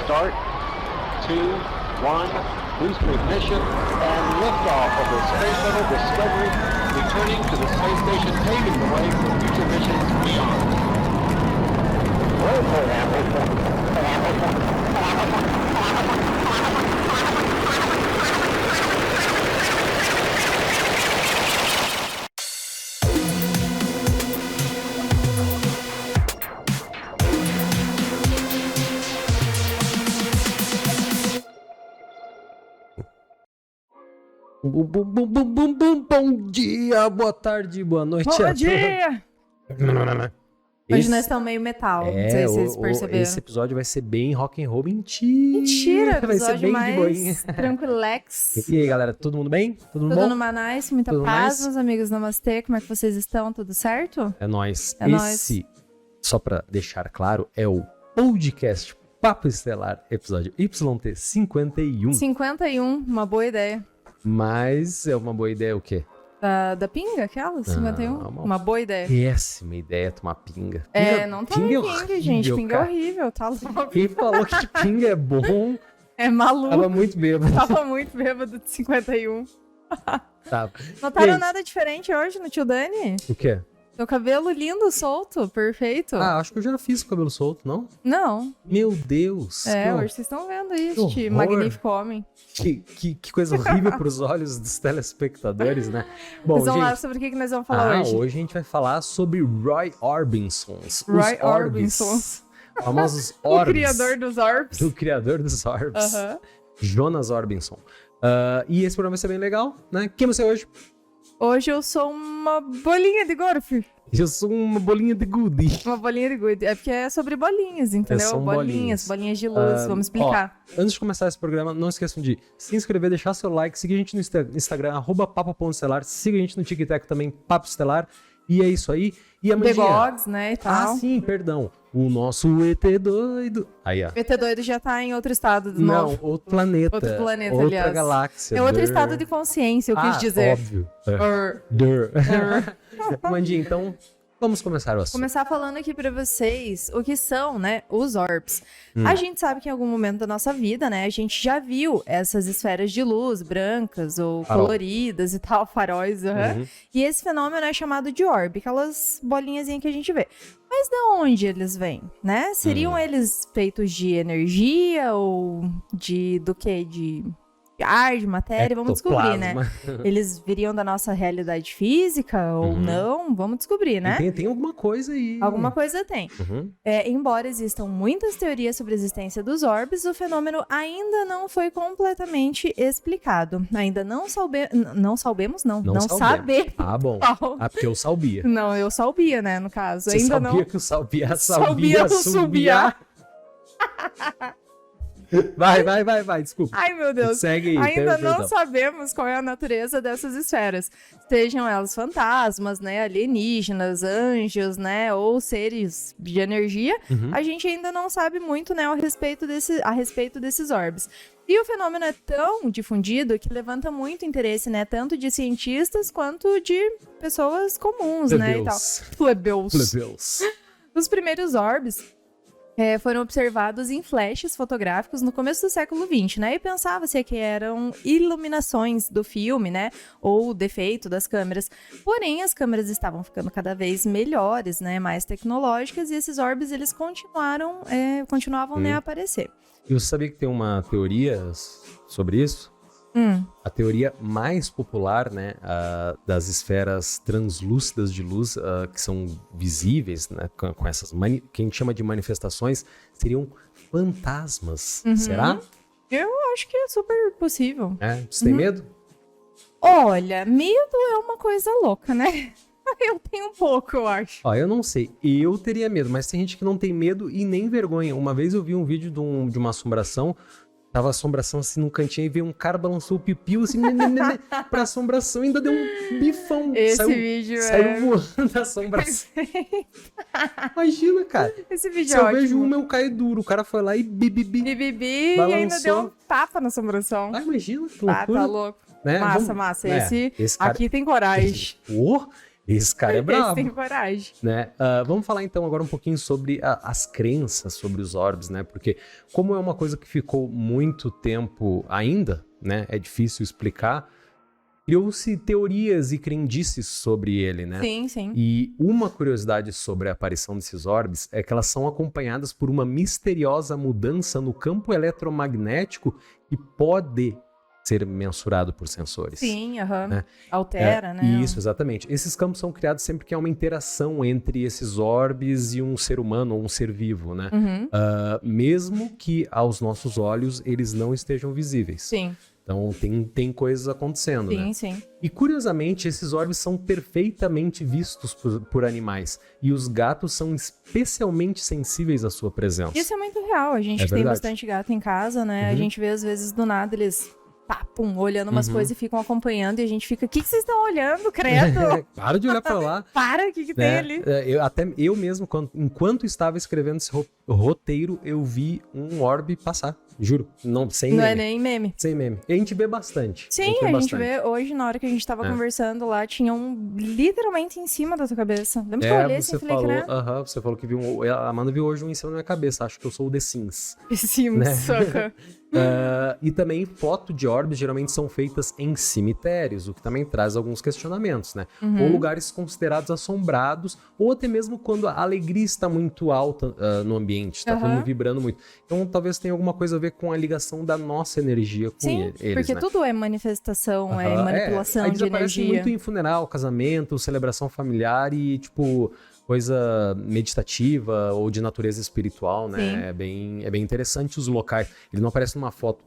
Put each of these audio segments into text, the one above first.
Start. 2, 1, booster ignition, and liftoff of the Space Shuttle Discovery, returning to the space station, paving the way for future missions beyond. Bom dia, boa tarde, boa noite Bom a dia! todos. Hoje nós estamos meio metal, não sei se vocês perceberam. Esse episódio vai ser bem rock and roll. Mentira! Mentira, Vai ser episódio bem de mais boinha. tranquilex. E aí, galera, todo mundo bem? Todo mundo Tudo bom? numa nice, muita Tudo paz, nice? meus amigos namastê, como é que vocês estão? Tudo certo? É nóis. É nóis. Esse, só pra deixar claro, é o podcast Papo Estelar, episódio YT51. 51, uma boa ideia. Mas é uma boa ideia o quê? Da pinga, aquela? 51? Uma boa ideia. Péssima ideia tomar pinga. Não tá pinga é pinga, gente. horrível, Pinga é cara. horrível, tá louco. Quem falou que pinga é bom, É maluco. tava muito bêbado. Tava muito bêbado de 51. Tava. Notaram Gente. nada diferente hoje no tio Dani? O quê? Seu cabelo lindo, solto, perfeito. Ah, acho que eu já fiz com o cabelo solto, não? Não. Meu Deus. que Hoje hor- vocês estão vendo isso, Que este horror. magnífico homem. Que coisa horrível pros olhos dos telespectadores, né? Bom, Vocês vão lá gente, sobre o que nós vamos falar hoje. hoje a gente vai falar sobre Roy Orbinsons. Roy os Orbisons. Famosos O orbs. criador dos orbs. O criador dos orbs. Aham. Jonas Orbison. E esse programa vai ser bem legal, né? Quem você é hoje? Hoje eu sou uma bolinha de golfe. Eu sou uma bolinha de goodie. Uma bolinha de gude. É porque é sobre bolinhas, entendeu? São bolinhas. Bolinhas de luz. Vamos explicar. Antes de começar esse programa, não esqueçam de se inscrever, deixar seu like, seguir a gente no Instagram, @papo.estelar, siga a gente no TikTok também, Papo Estelar. E é isso aí. E The Amandinha... Gogs, né, e tal. Ah, sim, perdão. O nosso ET doido. Aí, ó. O ET doido já tá em outro estado de Não, novo. outro planeta. Outro planeta, outra aliás. galáxia. É outro Dur. estado de consciência, eu quis dizer. Óbvio. Or- Dur. Amandinha, então, vamos começar o assunto. Começar falando aqui pra vocês o que são, né, os orbs. A gente sabe que em algum momento da nossa vida, né, a gente já viu essas esferas de luz brancas ou Farol. coloridas e tal, faróis, Uhum. E esse fenômeno é chamado de orbe, aquelas bolinhas que a gente vê. Mas de onde eles vêm, né? Seriam eles feitos de energia ou do quê? De ar, de matéria? Vamos descobrir, né? Ectoplasma. Eles viriam da nossa realidade física ou Uhum. não? Vamos descobrir, né? Tem alguma coisa aí. Alguma coisa tem. Uhum. Embora existam muitas teorias sobre a existência dos orbes, o fenômeno ainda não foi completamente explicado. Ainda não sabemos. Ah, bom. Qual? Ah, porque eu sabia. Não, eu sabia, né, no caso. Você ainda sabia não. que o Salbia Salbia, subia. Vai, desculpa. Ai, meu Deus. Segue aí. Ainda perdão. não sabemos qual é a natureza dessas esferas. Sejam elas fantasmas, né, alienígenas, anjos, né, ou seres de energia. Uhum. A gente ainda não sabe muito, né, a respeito desses orbes. E o fenômeno é tão difundido que levanta muito interesse, né, tanto de cientistas quanto de pessoas comuns, né, e tal. Plebeus. Plebeus. Os primeiros orbes foram observados em flashes fotográficos no começo do século XX, né? E pensava-se que eram iluminações do filme, né? Ou defeito das câmeras. Porém, as câmeras estavam ficando cada vez melhores, né? Mais tecnológicas, e esses orbes, eles continuavam, né, a aparecer. E você sabia que tem uma teoria sobre isso? A teoria mais popular, né, das esferas translúcidas de luz, que são visíveis, né, com essas, que a gente chama de manifestações, seriam fantasmas. Será? Eu acho que é super possível. Você tem medo? Olha, medo é uma coisa louca, né? Eu tenho um pouco, eu acho. Ó, eu não sei. Eu teria medo, mas tem gente que não tem medo e nem vergonha. Uma vez eu vi um vídeo de uma assombração. Tava a assombração assim num cantinho e veio um cara, balançou o pipiu assim, pra assombração e ainda deu um bifão. Esse vídeo saiu voando da assombração. Imagina, cara. Esse vídeo Se é eu ótimo. vejo um meu cair duro, o cara foi lá e Bibibi e balançou. ainda deu um tapa na assombração. Imagina, que Ah, loucura. tá louco. Né? Massa, Vamos- massa. né, Esse esse cara- aqui tem coragem. Oh, Esse cara é Esse brabo. tem coragem. Né? Vamos falar então agora um pouquinho sobre as crenças sobre os orbes, né? Porque como é uma coisa que ficou muito tempo ainda, né? É difícil explicar. Criou-se teorias e crendices sobre ele, né? Sim, sim. E uma curiosidade sobre a aparição desses orbes é que elas são acompanhadas por uma misteriosa mudança no campo eletromagnético que pode ser mensurado por sensores. Sim, aham. Né? Altera, né? Isso, exatamente. Esses campos são criados sempre que há uma interação entre esses orbes e um ser humano ou um ser vivo, né? Uhum. Mesmo que aos nossos olhos eles não estejam visíveis. Sim, Então tem coisas acontecendo, né? sim. E curiosamente, esses orbes são perfeitamente vistos por animais. E os gatos são especialmente sensíveis à sua presença. Isso é muito real. A gente É tem verdade. bastante gato em casa, né? A Uhum. gente vê, às vezes, do nada, eles olhando umas coisas e ficam acompanhando. E a gente fica, o que vocês estão olhando, credo? Para de olhar pra lá. Para, o que tem Né? ali? Eu mesmo, enquanto estava escrevendo esse roteiro, eu vi um orbe passar. Juro. Sem Não meme. é nem meme. Sem meme. E a gente vê bastante. Sim, a gente vê hoje, na hora que a gente tava É. conversando lá, tinha um literalmente em cima da tua cabeça. Lembra que eu olhei assim você e falei, falou, você falou que viu a Amanda viu hoje um em cima da minha cabeça. Acho que eu sou o The Sims. Em cima, Né? soca. E também foto de orbes geralmente são feitas em cemitérios, o que também traz alguns questionamentos, né? Ou lugares considerados assombrados, ou até mesmo quando a alegria está muito alta no ambiente, está todo mundo vibrando muito. Então talvez tenha alguma coisa a ver com a ligação da nossa energia com Sim, eles, porque né? tudo é manifestação, é manipulação Aí de desaparece energia. muito em funeral, casamento, celebração familiar e, tipo, coisa meditativa ou de natureza espiritual, né? Sim. É bem interessante os locais. Ele não aparece numa foto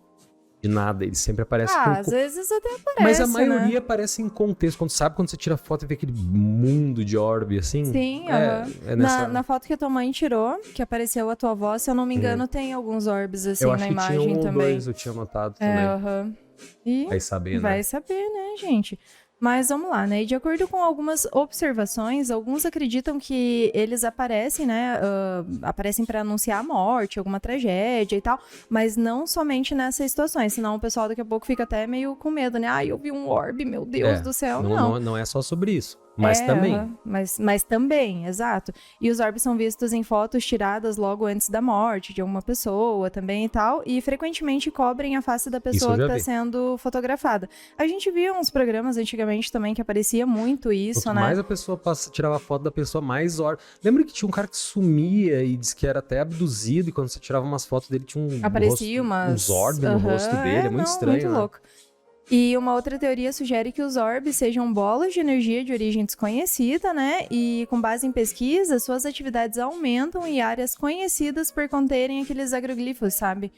de nada, ele sempre aparece Às vezes até aparece, Mas a né? maioria aparece em contexto. Quando você tira foto e vê aquele mundo de orbe, assim... Sim, é nessa... na foto que a tua mãe tirou, que apareceu a tua avó, se eu não me engano, tem alguns orbes assim eu na acho que imagem tinha um ou também. dois, eu tinha notado É, também. aham. E Vai saber, vai né? saber, né, gente? Mas vamos lá, né? E de acordo com algumas observações, alguns acreditam que eles aparecem, né? Aparecem para anunciar a morte, alguma tragédia e tal, mas não somente nessas situações, senão o pessoal daqui a pouco fica até meio com medo, né? Ai, eu vi um orbe, meu Deus do céu. Não é só sobre isso. Mas também. Mas também, exato. E os orbes são vistos em fotos tiradas logo antes da morte de alguma pessoa também e tal, e frequentemente cobrem a face da pessoa que está sendo fotografada. A gente via uns programas antigamente também que aparecia muito isso, Quanto né? mais a pessoa tirava foto da pessoa, mais orbe. Lembra que tinha um cara que sumia e disse que era até abduzido, e quando você tirava umas fotos dele, tinha Aparecia uns orbes no rosto dele. É muito estranho, muito né? louco. E uma outra teoria sugere que os orbes sejam bolas de energia de origem desconhecida, né? E com base em pesquisa, suas atividades aumentam em áreas conhecidas por conterem aqueles agroglifos, sabe?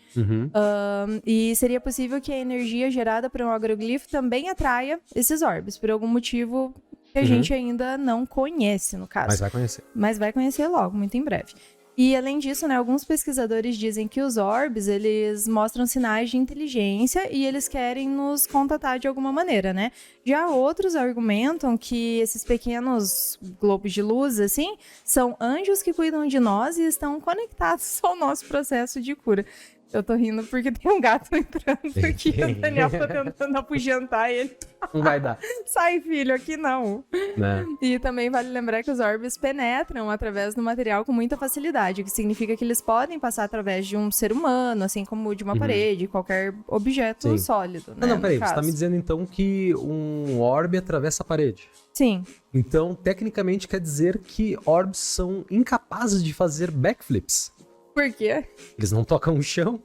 E seria possível que a energia gerada por um agroglifo também atraia esses orbes, por algum motivo que a gente ainda não conhece, no caso. Mas vai conhecer. Mas vai conhecer logo, muito em breve. E além disso, né, alguns pesquisadores dizem que os orbes, eles mostram sinais de inteligência e eles querem nos contatar de alguma maneira, né? Já outros argumentam que esses pequenos globos de luz, assim, são anjos que cuidam de nós e estão conectados ao nosso processo de cura. Eu tô rindo porque tem um gato entrando aqui, o Daniel tá tentando afugentar ele. Não vai dar. Sai, filho, aqui não. Né? E também vale lembrar que os orbes penetram através do material com muita facilidade, o que significa que eles podem passar através de um ser humano, assim como de uma parede, qualquer objeto sólido, né? Não, peraí, você tá me dizendo então que um orbe atravessa a parede? Sim. Então, tecnicamente, quer dizer que orbes são incapazes de fazer backflips. Por quê? Eles não tocam o chão.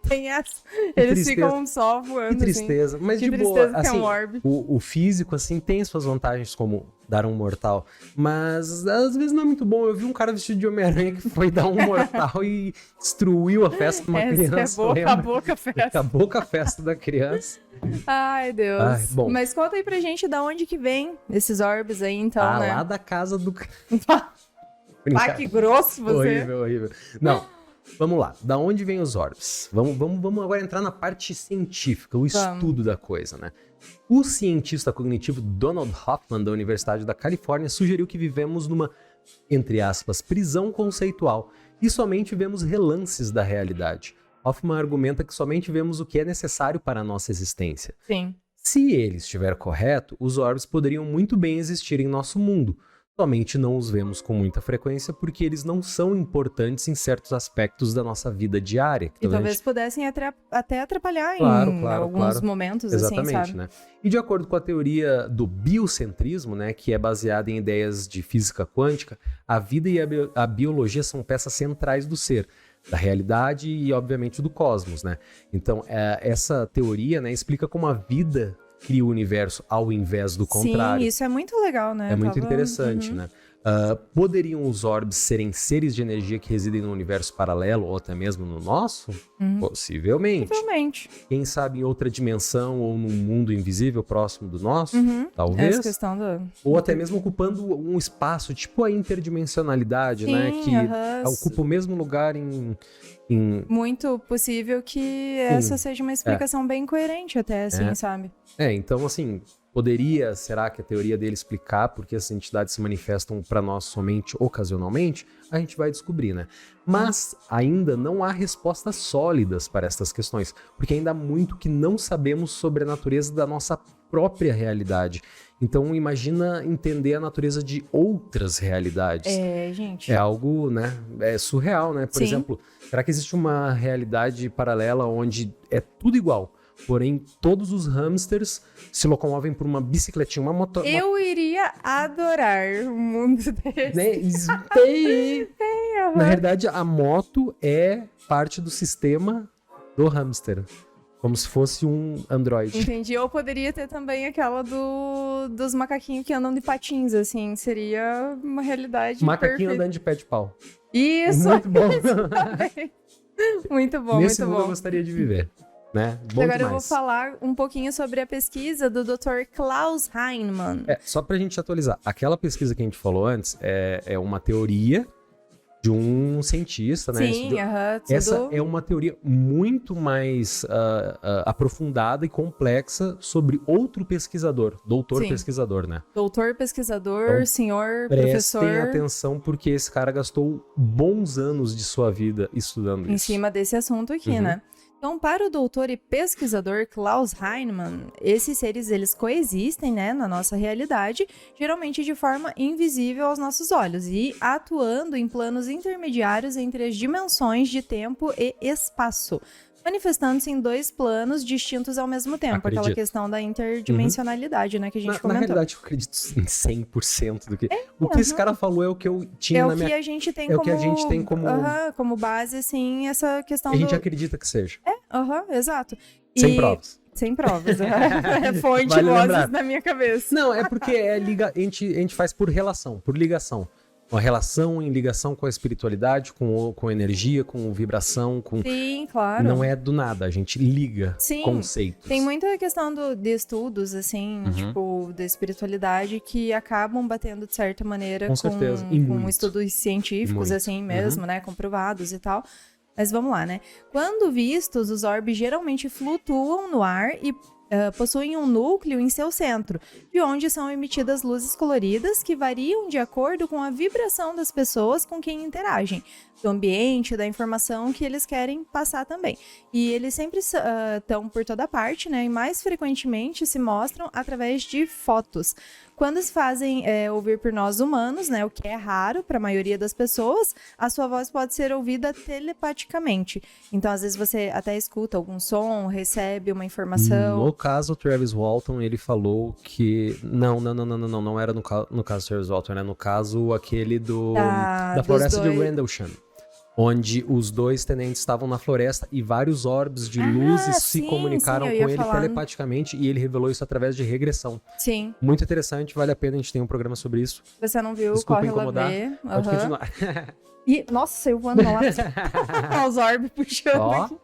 Tem essa. Eles tristeza. ficam só voando, Que tristeza. assim. Mas Que de boa, tristeza que é assim, um orbe. o físico, assim, tem suas vantagens como dar um mortal, mas às vezes não é muito bom. Eu vi um cara vestido de Homem-Aranha que foi dar um mortal e destruiu a festa de uma criança. Acabou com a festa. Acabou com a festa da criança. Ai, Deus. Ai, bom. Mas conta aí pra gente da onde que vem esses orbes aí, então, né? Lá da casa do... Ah, que grosso você. Horrível. Não, vamos lá. Da onde vem os orbes? Vamos agora entrar na parte científica, o estudo da coisa, né? O cientista cognitivo Donald Hoffman, da Universidade da Califórnia, sugeriu que vivemos numa, entre aspas, prisão conceitual e somente vemos relances da realidade. Hoffman argumenta que somente vemos o que é necessário para a nossa existência. Sim. Se ele estiver correto, os orbes poderiam muito bem existir em nosso mundo. Somente não os vemos com muita frequência porque eles não são importantes em certos aspectos da nossa vida diária. E talvez pudessem até atrapalhar Claro, em alguns momentos, exatamente, assim, sabe? né? E de acordo com a teoria do biocentrismo, né, que é baseada em ideias de física quântica, a vida e a biologia são peças centrais do ser, da realidade e, obviamente, do cosmos, né? Então, essa teoria, né, explica como a vida cria o universo ao invés do contrário. Sim, isso é muito legal, né? É muito interessante, né? Poderiam os orbes serem seres de energia que residem no universo paralelo ou até mesmo no nosso? Possivelmente. Possivelmente. Quem sabe em outra dimensão ou num mundo invisível próximo do nosso? Talvez. Essa questão Ou até mesmo ocupando um espaço, tipo a interdimensionalidade, Sim, né? Que ocupa o mesmo lugar em... Muito possível que essa seja uma explicação bem coerente até, assim, sabe? Então, assim, será que a teoria dele explicar por que essas entidades se manifestam para nós somente ocasionalmente? A gente vai descobrir, né? Mas ainda não há respostas sólidas para essas questões, porque ainda há muito que não sabemos sobre a natureza da nossa própria realidade. Então, imagina entender a natureza de outras realidades. Gente. É algo, né? É surreal, né? Por exemplo, será que existe uma realidade paralela onde é tudo igual? Porém, todos os hamsters se locomovem por uma bicicletinha, uma moto... Eu iria adorar um mundo desse. Né? Na verdade, a moto é parte do sistema do hamster. Como se fosse um androide. Entendi. Ou poderia ter também aquela dos macaquinhos que andam de patins, assim. Seria uma realidade Macaquinho perfeita. andando de pé de pau. Isso! Muito bom. Muito bom, Nesse muito mundo bom. eu gostaria de viver. Né? Bom Agora demais. eu vou falar um pouquinho sobre a pesquisa do Dr. Klaus Heinemann. Só pra gente atualizar. Aquela pesquisa que a gente falou antes é uma teoria de um cientista, né? Sim, Essa é uma teoria muito mais aprofundada e complexa sobre outro pesquisador, pesquisador, né? Doutor pesquisador, Então, senhor prestem professor. atenção porque esse cara gastou bons anos de sua vida estudando isso. Em cima desse assunto aqui, né? Então, para o doutor e pesquisador Klaus Heinemann, esses seres, eles coexistem, né, na nossa realidade, geralmente de forma invisível aos nossos olhos e atuando em planos intermediários entre as dimensões de tempo e espaço, manifestando-se em dois planos distintos ao mesmo tempo. Acredito. Aquela questão da interdimensionalidade, né, que a gente Na comentou. realidade, eu acredito em 100% do que... O que esse cara falou é o que eu tinha na minha... É o que a gente tem como base, assim, essa questão a gente acredita que seja. Exato. Sem provas. Sem provas. É fonte, Vale vozes lembrar. na minha cabeça. Não, é porque a gente faz por relação, por ligação. Uma relação em ligação com a espiritualidade, com energia, com vibração, com... Sim, claro. Não é do nada, a gente liga conceitos. Tem muita questão de estudos, assim, tipo, da espiritualidade, que acabam batendo de certa maneira Com certeza. E com muito. estudos científicos, Muito. assim mesmo, né, comprovados e tal. Mas vamos lá, né? Quando vistos, os orbes geralmente flutuam no ar e possuem um núcleo em seu centro, de onde são emitidas luzes coloridas que variam de acordo com a vibração das pessoas com quem interagem, do ambiente, da informação que eles querem passar também. E eles sempre estão por toda parte, né? E mais frequentemente se mostram através de fotos. Quando se fazem ouvir por nós humanos, né, o que é raro para a maioria das pessoas, a sua voz pode ser ouvida telepaticamente. Então, às vezes, você até escuta algum som, recebe uma informação. No caso, o Travis Walton, ele falou que... Não era no caso do Travis Walton, era no caso aquele da floresta de Rendlesham. Onde os dois tenentes estavam na floresta e vários orbes de luzes se comunicaram com ele telepaticamente e ele revelou isso através de regressão. Sim. Muito interessante, vale a pena, a gente tem um programa sobre isso. Você não viu, Desculpa corre incomodar. lá ver. Pode continuar. E, nossa, saiu voando lá. Olha os orbes puxando aqui.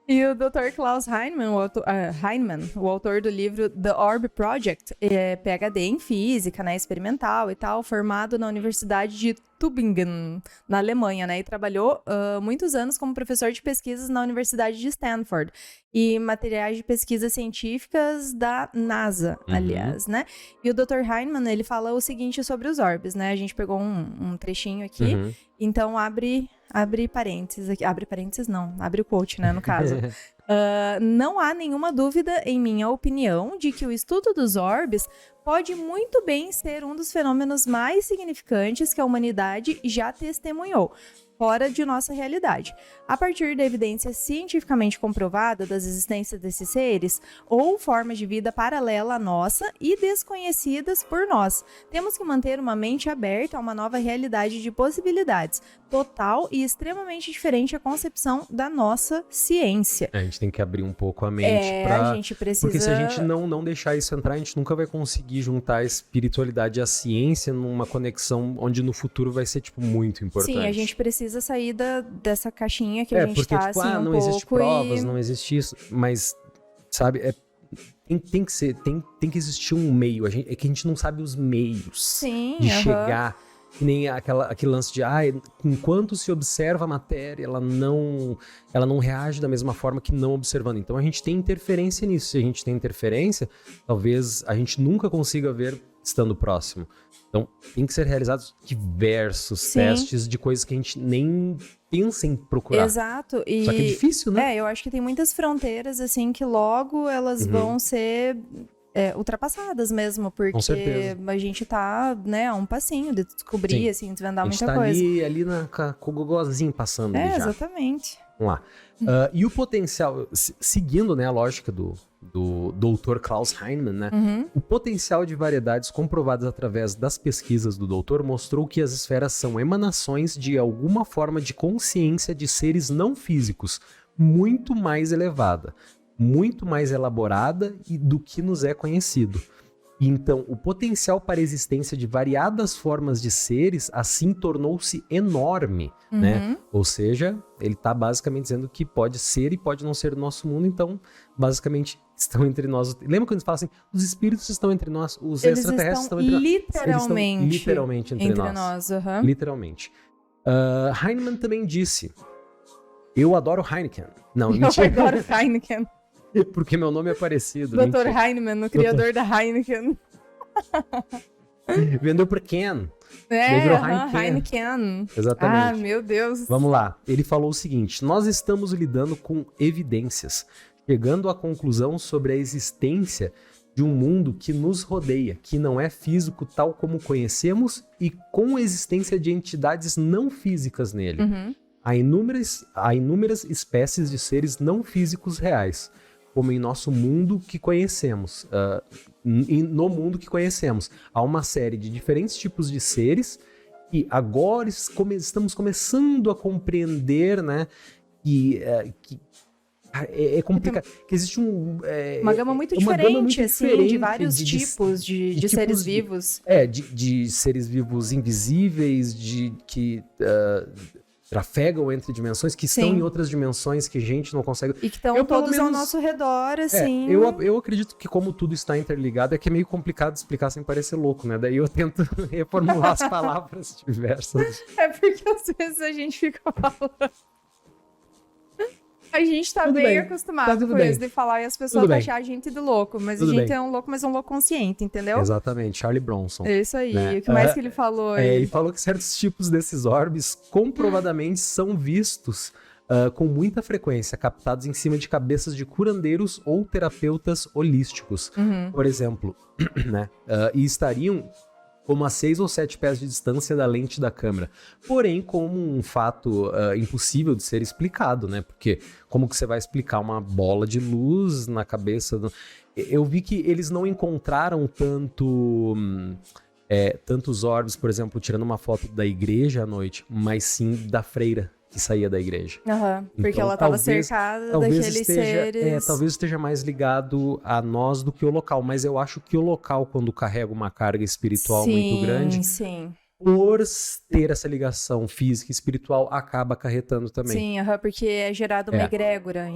E o Dr. Klaus Heinemann, o autor do livro The Orb Project, é PhD em física, né, experimental e tal, formado na Universidade de Tübingen, na Alemanha, né, e trabalhou muitos anos como professor de pesquisas na Universidade de Stanford e materiais de pesquisas científicas da NASA, aliás, né. E o Dr. Heinemann, ele fala o seguinte sobre os orbes, né, a gente pegou um trechinho aqui, então abre parênteses aqui. Abre parênteses não, abre o quote, né, no caso. Não há nenhuma dúvida, em minha opinião, de que o estudo dos orbes pode muito bem ser um dos fenômenos mais significantes que a humanidade já testemunhou, fora de nossa realidade. A partir da evidência cientificamente comprovada das existências desses seres ou formas de vida paralela à nossa e desconhecidas por nós, temos que manter uma mente aberta a uma nova realidade de possibilidades, total e extremamente diferente à concepção da nossa ciência. A gente tem que abrir um pouco a mente pra... A gente precisa... Porque se a gente não deixar isso entrar, a gente nunca vai conseguir juntar a espiritualidade e a ciência numa conexão onde no futuro vai ser, tipo, muito importante. Sim, a gente precisa sair dessa caixinha que a gente porque, tá, tipo, assim, não existe provas, não existe isso, mas, sabe, tem que existir um meio, é que a gente não sabe os meios de chegar, que nem aquele lance de, enquanto se observa a matéria, ela não reage da mesma forma que não observando, então a gente tem interferência nisso, se a gente tem interferência, talvez a gente nunca consiga ver estando próximo. Então, tem que ser realizados diversos testes de coisas que a gente nem pensa em procurar. Exato. Só que é difícil, né? Eu acho que tem muitas fronteiras, assim, que logo elas vão ser ultrapassadas mesmo, porque a gente tá, né, a um passinho de descobrir, assim, desvendar muita coisa. A gente tá ali com o gogozinho passando ali já. Exatamente. Vamos lá. E o potencial, seguindo, né, a lógica do Dr. Klaus Heinemann, né? O potencial de variedades comprovadas através das pesquisas do doutor mostrou que as esferas são emanações de alguma forma de consciência de seres não físicos muito mais elevada, muito mais elaborada do que nos é conhecido. Então, o potencial para a existência de variadas formas de seres, assim, tornou-se enorme, né? Ou seja, ele está basicamente dizendo que pode ser e pode não ser o nosso mundo, então, basicamente, estão entre nós. Lembra quando eles falam assim, os espíritos estão entre nós, os extraterrestres estão entre nós? Eles estão literalmente entre nós. Literalmente. Heinemann também disse, eu adoro Heineken. Não, mentira. Eu adoro Heineken. Porque meu nome é parecido. Dr. Heinemann, o criador da Heineken. Vendeu pro Ken. Virou Heineken. Exatamente. Meu Deus. Vamos lá. Ele falou o seguinte, nós estamos lidando com evidências, chegando à conclusão sobre a existência de um mundo que nos rodeia, que não é físico tal como conhecemos e com a existência de entidades não físicas nele. Há inúmeras espécies de seres não físicos reais, como em nosso mundo que conhecemos, no mundo que conhecemos. Há uma série de diferentes tipos de seres e agora estamos começando a compreender, né, que é complicado, que existe uma gama muito diferente, assim, de vários tipos de seres vivos. De seres vivos invisíveis, que trafegam entre dimensões, que estão em outras dimensões que a gente não consegue... E que estão todos ao nosso redor, assim... Eu acredito que como tudo está interligado, é que é meio complicado explicar sem parecer louco, né? Daí eu tento reformular as palavras diversas. É porque às vezes a gente fica falando... A gente tá bem acostumado com isso de falar e as pessoas acham a gente de louco, mas a gente é um louco, mas um louco consciente, entendeu? Exatamente, Charlie Bronson. É isso aí. Né? O que mais que ele falou? Ele falou que certos tipos desses orbes comprovadamente são vistos com muita frequência, captados em cima de cabeças de curandeiros ou terapeutas holísticos, por exemplo, né? E estariam como a 6 ou 7 pés de distância da lente da câmera. Porém, como um fato impossível de ser explicado, né? Porque como que você vai explicar uma bola de luz na cabeça... Eu vi que eles não encontraram tantos orbes, por exemplo, tirando uma foto da igreja à noite, mas sim da freira que saía da igreja. Porque então, ela estava cercada daqueles seres... talvez esteja mais ligado a nós do que o local, mas eu acho que o local, quando carrega uma carga espiritual muito grande, por ter essa ligação física e espiritual, acaba acarretando também. Sim, porque é gerada uma egrégora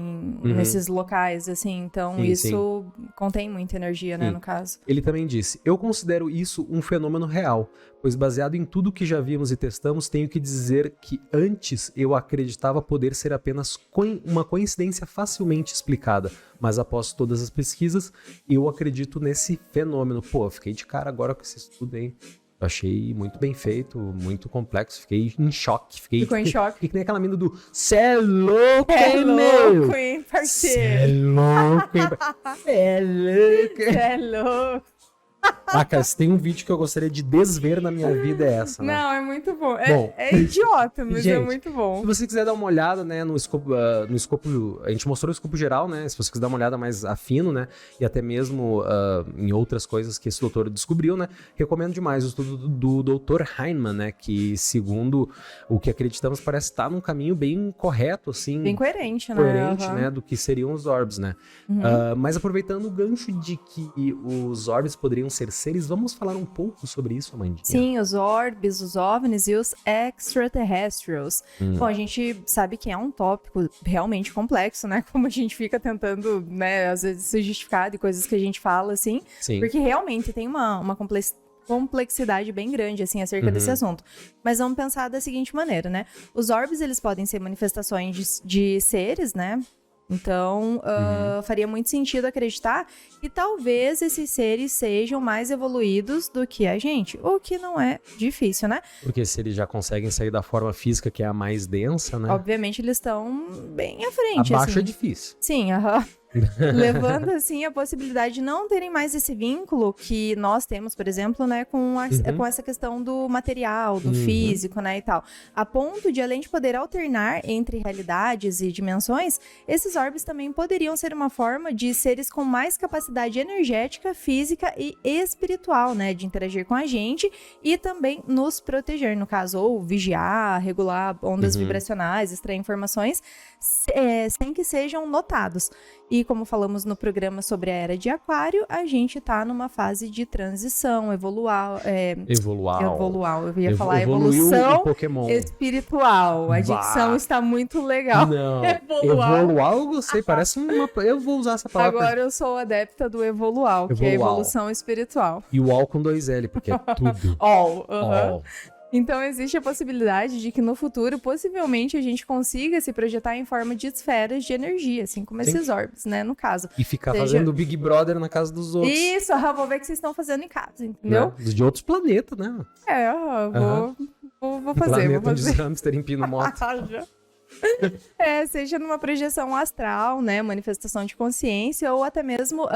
nesses locais, assim, então isso contém muita energia, né, no caso. Ele também disse, eu considero isso um fenômeno real, pois baseado em tudo que já vimos e testamos, tenho que dizer que antes eu acreditava poder ser apenas uma coincidência facilmente explicada, mas após todas as pesquisas, eu acredito nesse fenômeno. Pô, fiquei de cara agora com esse estudo aí. Eu achei muito bem feito, muito complexo. Fiquei em choque. Ficou em choque? Fiquei que nem aquela mina do cê é louco, É hein, louco, meu? hein, Cê é parceiro? louco, hein? Cê é louco. Cê é louco. Ah, cara, se tem um vídeo que eu gostaria de desver na minha vida é essa, né? Não, é muito bom. Bom. É idiota, mas é Gente, muito bom. Se você quiser dar uma olhada, né, no escopo, a gente mostrou o escopo geral, né, se você quiser dar uma olhada mais afino, né, e até mesmo em outras coisas que esse doutor descobriu, né, recomendo demais o estudo do Dr. Heinemann, né, que segundo o que acreditamos parece estar num caminho bem correto, assim. Bem coerente, né? Coerente, Uhum. né, do que seriam os orbs, né. Mas aproveitando o gancho de que os orbs poderiam ser seres, vamos falar um pouco sobre isso, Amandinha? Sim, os orbes, os OVNIs e os extraterrestrials. Bom, a gente sabe que é um tópico realmente complexo, né? Como a gente fica tentando, né, às vezes se justificar de coisas que a gente fala, assim. Sim. Porque realmente tem uma complexidade bem grande, assim, acerca desse assunto. Mas vamos pensar da seguinte maneira, né? Os orbes, eles podem ser manifestações de seres, né? Então, faria muito sentido acreditar que talvez esses seres sejam mais evoluídos do que a gente, o que não é difícil, né? Porque se eles já conseguem sair da forma física, que é a mais densa, né? Obviamente, eles estão bem à frente, Abaixo assim. é difícil. Sim, aham. Levando, assim, a possibilidade de não terem mais esse vínculo que nós temos, por exemplo, né, com essa questão do material, do físico, né, e tal. A ponto de, além de poder alternar entre realidades e dimensões, esses orbes também poderiam ser uma forma de seres com mais capacidade energética, física e espiritual, né, de interagir com a gente e também nos proteger, no caso, ou vigiar, regular ondas vibracionais, extrair informações, sem que sejam notados. E como falamos no programa sobre a Era de Aquário, a gente tá numa fase de transição, evoluar, eu ia falar Evoluiu evolução o Pokémon. espiritual. A dicção está muito legal. Não, Evoluar. evoluar eu gostei, parece uma... Eu vou usar essa palavra. Agora eu sou adepta do evolual, que é a Evolual. evolução espiritual. E o all com 2L, porque é tudo. All. All. Então, existe a possibilidade de que no futuro, possivelmente, a gente consiga se projetar em forma de esferas de energia, assim como esses orbes, né, no caso. E ficar Seja- fazendo Big Brother na casa dos outros. Isso, vou ver o que vocês estão fazendo em casa, entendeu? Né? De outros planetas, né? É, vou fazer, Planeta vou onde os fazer. hamster empinam moto. Já. Seja numa projeção astral, né, manifestação de consciência, ou até mesmo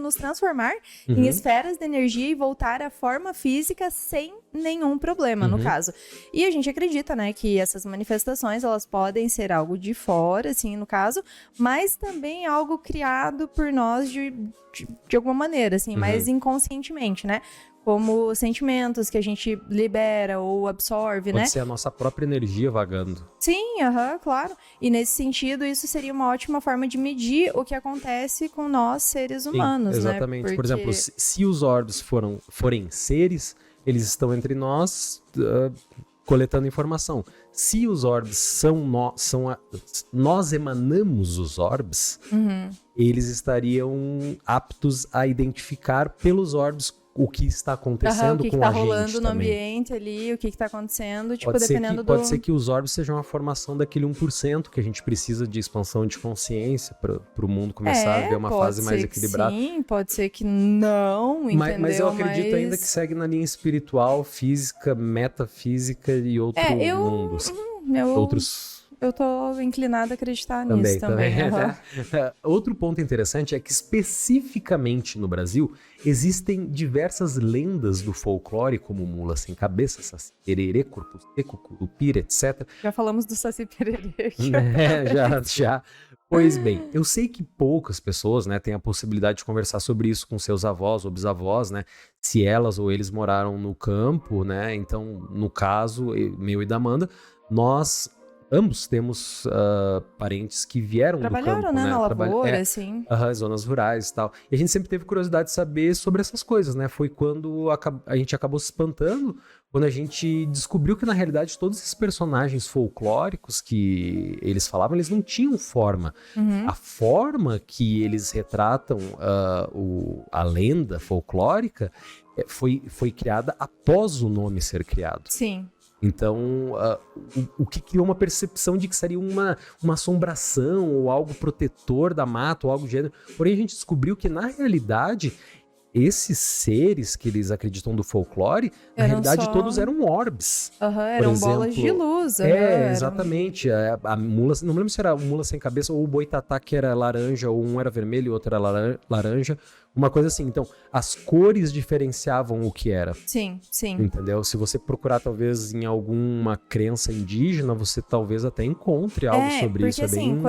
nos transformar em esferas de energia e voltar à forma física sem nenhum problema, no caso. E a gente acredita, né, que essas manifestações, elas podem ser algo de fora, assim, no caso, mas também algo criado por nós de alguma maneira, assim, mais inconscientemente, né? Como sentimentos que a gente libera ou absorve, Pode né? ser a nossa própria energia vagando. Sim, claro. E nesse sentido, isso seria uma ótima forma de medir o que acontece com nós, seres humanos, Sim, exatamente. né? Por exemplo, se os orbs forem seres, eles estão entre nós coletando informação. Se os orbs nós emanamos os orbs, eles estariam aptos a identificar pelos orbs o que está acontecendo o que com tá a gente rolando no também. ambiente ali, o que tá acontecendo, tipo, Pode dependendo ser que os orbs sejam a formação daquele 1% que a gente precisa de expansão de consciência para o mundo começar a ver uma fase mais equilibrada. Sim, pode ser que não, entendeu? Mas eu acredito ainda que segue na linha espiritual, física, metafísica e outros mundos. Outros... Eu tô inclinada a acreditar nisso também. Outro ponto interessante é que especificamente no Brasil existem diversas lendas do folclore, como mula sem cabeça, saci pererê, corpo seco, curupira, etc. Já falamos do Saci Pererê aqui. Já. Pois bem, eu sei que poucas pessoas, né, têm a possibilidade de conversar sobre isso com seus avós ou bisavós, né, se elas ou eles moraram no campo, né, então, no caso, meu e da Amanda, nós ambos temos parentes que vieram do campo, Trabalharam, né, na lavoura, assim. Zonas rurais e tal. E a gente sempre teve curiosidade de saber sobre essas coisas, né? Foi quando a gente acabou se espantando, quando a gente descobriu que, na realidade, todos esses personagens folclóricos que eles falavam, eles não tinham forma. A forma que eles retratam a lenda folclórica foi criada após o nome ser criado. Sim. Então, o que criou uma percepção de que seria uma assombração ou algo protetor da mata ou algo do gênero. Porém, a gente descobriu que, na realidade, esses seres que eles acreditam do folclore, na Eram realidade só- todos eram orbes. Eram bolas de exemplo, luz. Exatamente. A mula, não lembro se era mula sem cabeça ou o boitatá que era laranja, ou um era vermelho e o outro era laranja. Uma coisa assim. Então, as cores diferenciavam o que era. Sim. Entendeu? Se você procurar, talvez, em alguma crença indígena, você talvez até encontre algo sobre porque isso. É assim, bem...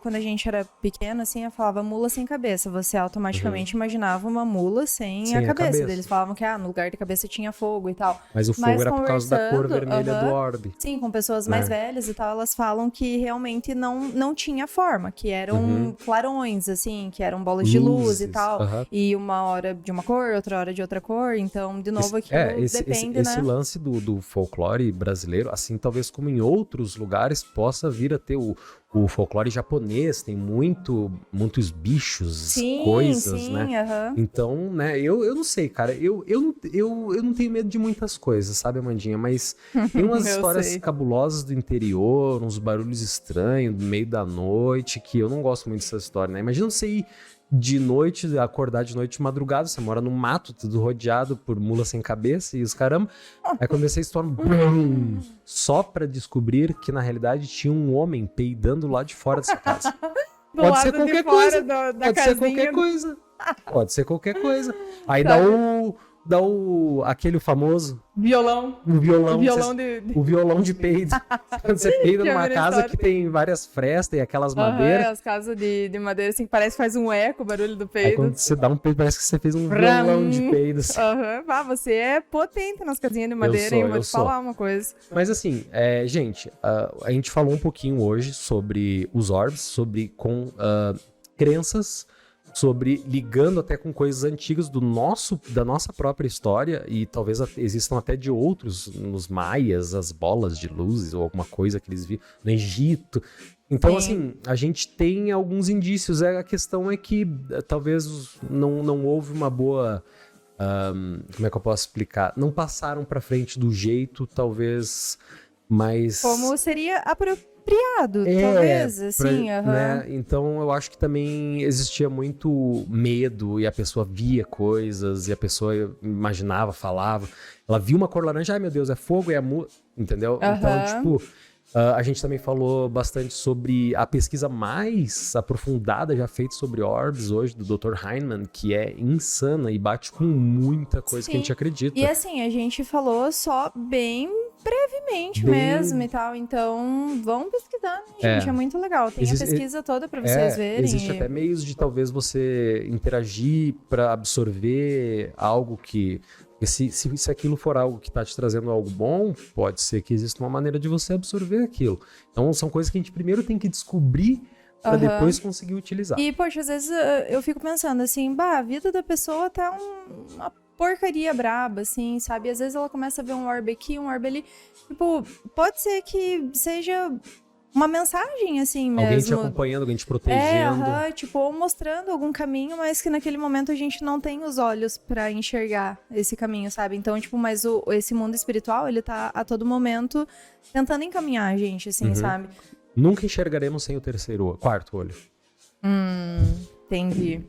quando a gente era pequeno, assim, eu falava mula sem cabeça. Você automaticamente imaginava uma mula sem a cabeça. Eles falavam que no lugar da cabeça tinha fogo e tal. Mas o fogo era por causa da cor conversando, vermelha do orbe. Sim, com pessoas mais velhas e tal, elas falam que realmente não tinha forma, que eram clarões, assim, que eram bolas de luz e tal. E uma hora de uma cor, outra hora de outra cor. Então, de novo, aquilo depende, esse né? lance do folclore brasileiro, assim, talvez como em outros lugares, possa vir a ter o folclore japonês, tem muitos bichos, coisas, né? Então, né, eu não sei, cara, eu não tenho medo de muitas coisas, sabe, Amandinha? Mas tem umas histórias cabulosas do interior, uns barulhos estranhos, no meio da noite, que eu não gosto muito dessa história, né? Imagina você ir de noite, acordar de noite de madrugada, você mora no mato, tudo rodeado por mula sem cabeça e os caramba. Aí quando você estoura, só pra descobrir que na realidade tinha um homem peidando lá de fora dessa casa. Pode ser qualquer coisa. Pode ser qualquer coisa. Pode ser qualquer coisa. Aí dá aquele famoso Violão. O violão O violão de peido. Quando você peida numa casa que tem várias frestas e aquelas madeiras. As casas de madeira, assim, que parece que faz um eco o barulho do peido. Aí quando você dá um peido, parece que você fez um violão de peidos. Você é potente nas casinhas de madeira, hein? Vou te falar uma coisa. Mas assim, gente, a gente falou um pouquinho hoje sobre os orbs, sobre crenças, sobre ligando até com coisas antigas da nossa própria história, e talvez existam até de outros, nos maias, as bolas de luzes ou alguma coisa que eles viram no Egito. Então, assim, a gente tem alguns indícios. A questão é que talvez não houve uma boa... como é que eu posso explicar? Não passaram pra frente do jeito, talvez, mais... Como seria apropriado, talvez, assim. Né? Então, eu acho que também existia muito medo e a pessoa via coisas e a pessoa imaginava, falava. Ela viu uma cor laranja, ai meu Deus, é fogo, é amor, entendeu? Então, tipo... a gente também falou bastante sobre a pesquisa mais aprofundada já feita sobre orbs hoje, do Dr. Heinemann, que é insana e bate com muita coisa que a gente acredita. E assim, a gente falou só bem brevemente mesmo e tal, então vão pesquisar, né, gente? É muito legal. Tem a pesquisa toda pra vocês verem. Existe até meios de talvez você interagir pra absorver algo que... Se aquilo for algo que tá te trazendo algo bom, pode ser que exista uma maneira de você absorver aquilo. Então, são coisas que a gente primeiro tem que descobrir pra depois conseguir utilizar. E, poxa, às vezes eu fico pensando assim, a vida da pessoa tá uma porcaria braba, assim, sabe? Às vezes ela começa a ver um orbe aqui, um orbe ali. Tipo, pode ser que seja... uma mensagem, assim, mesmo. Alguém te acompanhando, alguém te protegendo. Tipo, ou mostrando algum caminho, mas que naquele momento a gente não tem os olhos pra enxergar esse caminho, sabe? Então, tipo, mas esse mundo espiritual, ele tá a todo momento tentando encaminhar a gente, assim, sabe? Nunca enxergaremos sem o quarto olho. Entendi.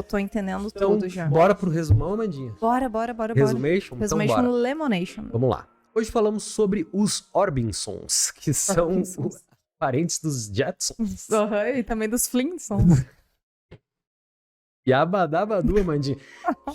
Tô entendendo então, tudo já. Bora pro resumão, Amandinha? Bora. Resumation? Resumation então, bora. Lemonation. Vamos lá. Hoje falamos sobre os Orbinsons, que são os parentes dos Jetsons. E também dos Flintstones. Yabadabadu, Amandinha.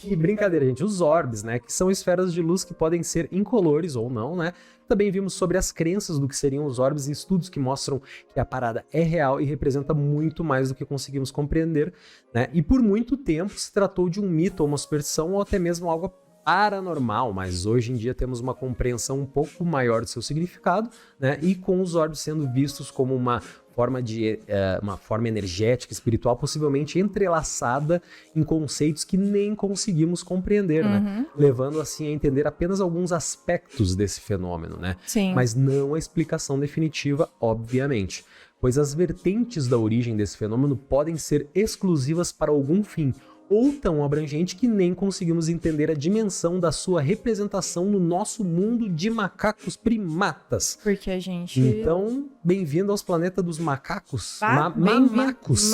Que brincadeira, gente. Os orbes, né? Que são esferas de luz que podem ser incolores ou não, né? Também vimos sobre as crenças do que seriam os orbes e estudos que mostram que a parada é real e representa muito mais do que conseguimos compreender, né? E por muito tempo se tratou de um mito ou uma superstição ou até mesmo algo paranormal, mas hoje em dia temos uma compreensão um pouco maior do seu significado, né? E com os orbes sendo vistos como uma forma energética, espiritual, possivelmente entrelaçada em conceitos que nem conseguimos compreender, né? Levando assim a entender apenas alguns aspectos desse fenômeno, né? Sim. Mas não a explicação definitiva, obviamente, pois as vertentes da origem desse fenômeno podem ser exclusivas para algum fim, ou tão abrangente que nem conseguimos entender a dimensão da sua representação no nosso mundo de macacos primatas. Porque a gente... Então, bem-vindo aos planetas dos macacos. Mamacos.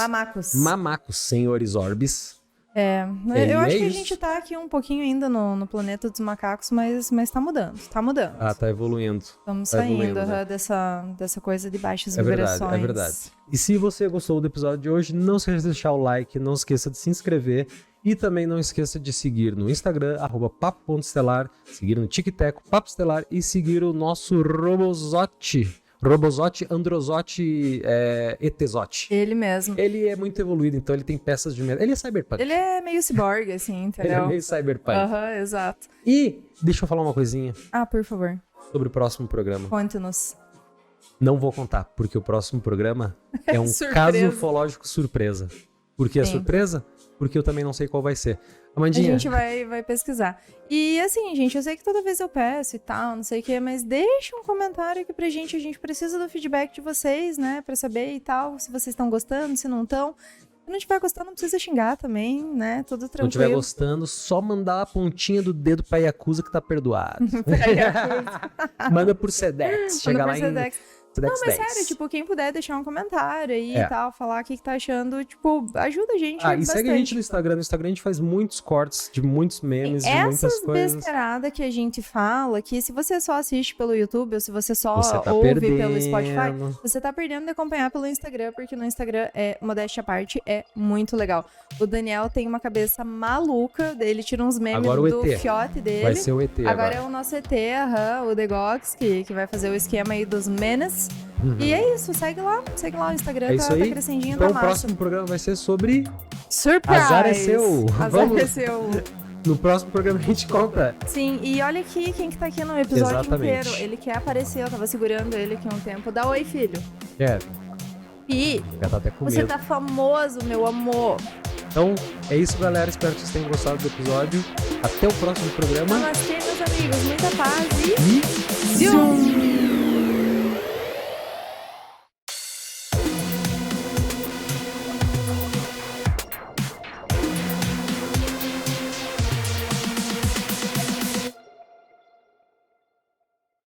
Mamacos, senhores orbes. Eu acho é que a isso. gente tá aqui um pouquinho ainda no planeta dos macacos, mas tá mudando. Tá mudando. Ah, tá evoluindo. Estamos tá saindo evoluindo, né? dessa coisa de baixas É vibrações. verdade, é verdade. E se você gostou do episódio de hoje, não esqueça de deixar o like, não esqueça de se inscrever e também não esqueça de seguir no Instagram, @papo.estelar, seguir no TikTok, Papo Estelar e seguir o nosso Robozote Androzote Etezote. Ele mesmo. Ele é muito evoluído, então ele tem peças de metal. Ele é cyberpunk. Ele é meio ciborgue, assim, Ele entendeu? é meio cyberpunk. Aham, exato. E deixa eu falar uma coisinha Ah, por favor, sobre o próximo programa. conte-nos. Não vou contar, porque o próximo programa é um Surpresa. caso ufológico surpresa. Por que é Sim. surpresa? Porque eu também não sei qual vai ser. A Amandinha, gente vai pesquisar. E assim, gente, eu sei que toda vez eu peço e tal, não sei o que, mas deixa um comentário aqui pra gente. A gente precisa do feedback de vocês, né? Pra saber e tal, se vocês estão gostando, se não estão. Se não estiver gostando, não precisa xingar também, né? Tudo se tranquilo. não estiver gostando, só mandar a pontinha do dedo pra Yakuza que tá perdoado. Manda por Sedex. Chega lá em Sedex. Sedex Não, mas 10. sério, tipo, quem puder deixar um comentário aí É. e tal, falar o que tá achando, tipo, ajuda a gente Ah, e bastante. segue a gente no Instagram. No Instagram a gente faz muitos cortes de muitos memes, de muitas Essas coisas. besteiradas que a gente fala, que se você só assiste pelo YouTube ou se você só Você tá ouve perdendo. pelo Spotify, você tá perdendo de acompanhar pelo Instagram, porque no Instagram, modéstia à parte, é muito legal. O Daniel tem uma cabeça maluca, ele tira uns memes Agora o do ET. fiote dele. Vai ser o ET Agora agora. é o nosso ET, o The Gox, que vai fazer o esquema aí dos menes. Uhum. E é isso, segue lá o Instagram, É isso tá aí. crescendinho, Então tá o massa. próximo programa vai ser sobre... Surprise! Azar é seu. Azar Vamos. é seu. No próximo programa a gente conta. Sim, e olha aqui quem que tá aqui no episódio Exatamente. inteiro. Ele quer aparecer, eu tava segurando ele aqui um tempo. Dá oi, filho. É, E já tá até com você medo. tá famoso, meu amor. Então, é isso, galera. Espero que vocês tenham gostado do episódio. Até o próximo programa. Namastê, meus amigos. Muita paz e... E... Zoom!